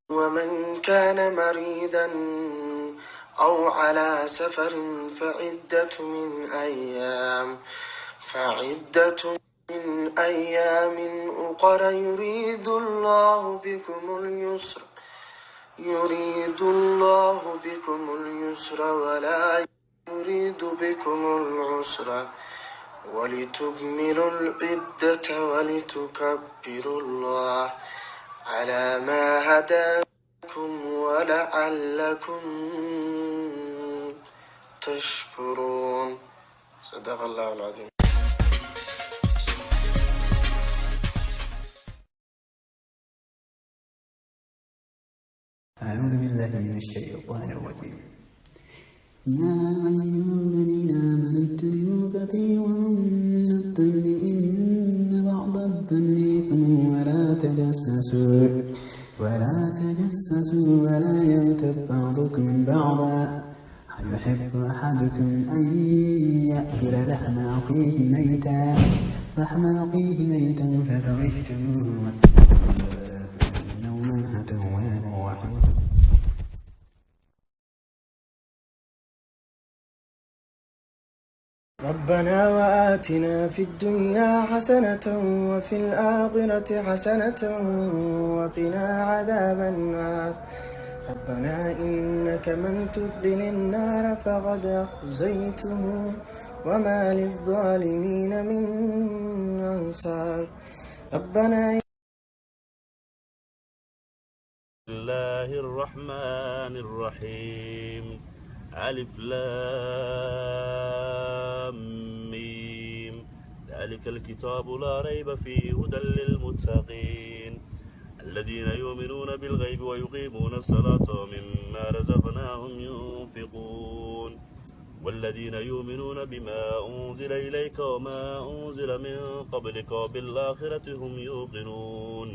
ومن كان مريضا أو على سفر فعدة من أيام أخر يريد الله بكم اليسر ولا يريد بكم العسر ولتكملوا العدة ولتكبروا الله على ما هداكم ولعلكم تشكرون. صدق الله العظيم. أعوذ بالله من الشيطان الرجيم. يا أيها الذين آمنوا اجتنبوا كثيرا من الظن إن بعض الظن إثم ولا تجسسوا ولا يغتب بعضكم بعضا أيحب أحدكم أن يأكل لحم أخيه ميتا فكرهتموه إنه الله تواب رحيم. ربنا وآتنا في الدنيا حسنة وفي الآخرة حسنة وقنا عذاب النار. ربنا إنك من تدخل النار فقد أخزيته وما للظالمين من أنصار. ربنا بسم الله الرحمن الرحيم. ألف لام ميم. ذلك الكتاب لا ريب فيه هدى للمتقين الذين يؤمنون بالغيب ويقيمون الصلاة ومما رزقناهم ينفقون والذين يؤمنون بما أنزل إليك وما أنزل من قبلك وبالآخرة هم يوقنون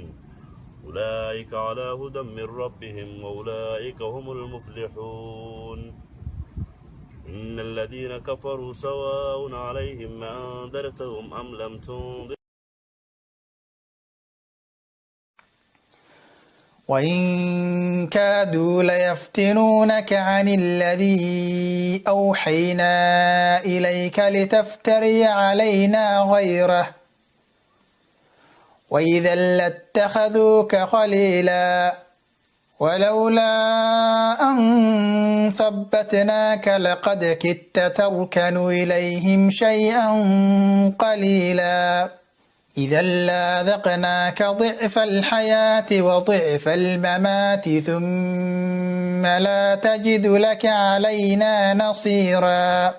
أولئك على هدى من ربهم وأولئك هم المفلحون. إن الذين كفروا سواء عليهم أنذرتهم أم لم تنذرهم. وإن كادوا ليفتنونك عن الذي أوحينا إليك لتفتري علينا غيره وإذا لاتخذوك خليلا ولولا أن ثبتناك لقد كدت تركن إليهم شيئا قليلا إذا لأذقناك ضعف الحياة وضعف الممات ثم لا تجد لك علينا نصيرا.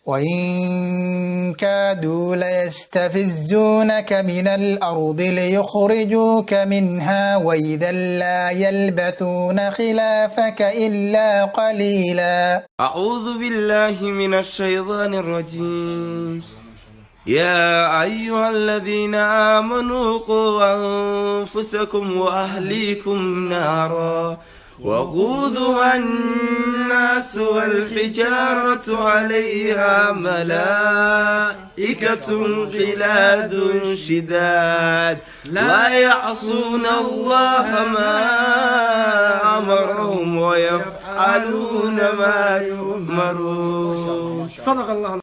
وإن كادوا ليستفزونك من الأرض ليخرجوك منها وإذا لا يلبثون خلافك إلا قليلا. أعوذ بالله من الشيطان الرجيم. يا أيها الذين آمنوا قوا أنفسكم وأهليكم نارا وقودها الناس والحجارة عليها ملائكة غلاد شداد لا يعصون الله ما أمرهم ويفعلون ما يؤمرون. صدق الله.